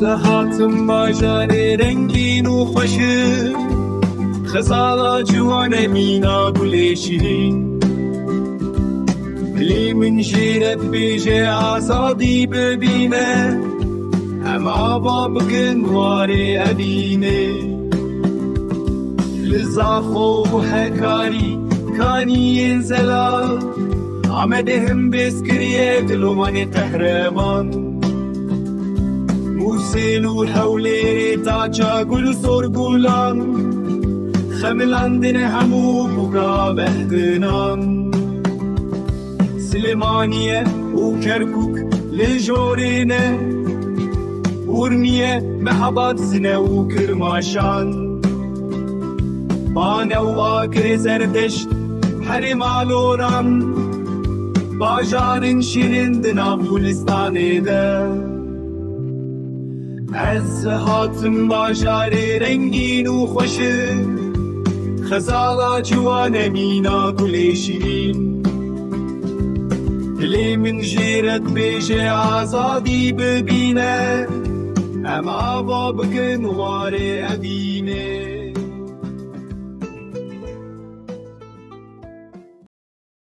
هاتم باجار رنگین و خوشم خزالا جوان مینا گل شیرین دلی من جیرت بیجه آزادی ببینه هم آبا بکن واری ادینه لزاخو و هکاری کانی انزلال آمده هم بسکریه دلوان قهرمان موسیل و حولی تاچا گل سرگولان خملاندن همو بقا بهدنان سلیمانیه و کرکوک لجورینه ورنیه محبات زنه و کرماشان بانه و آکر زردشت حرمالوران باجارن شیرین دنام گلستانه ده از هاتم باجار رنگین و خوشه خزالا جوان مینا گل شیرین دلی من جیرت بیجه آزادی ببینه هم آوا بکن واره ادینه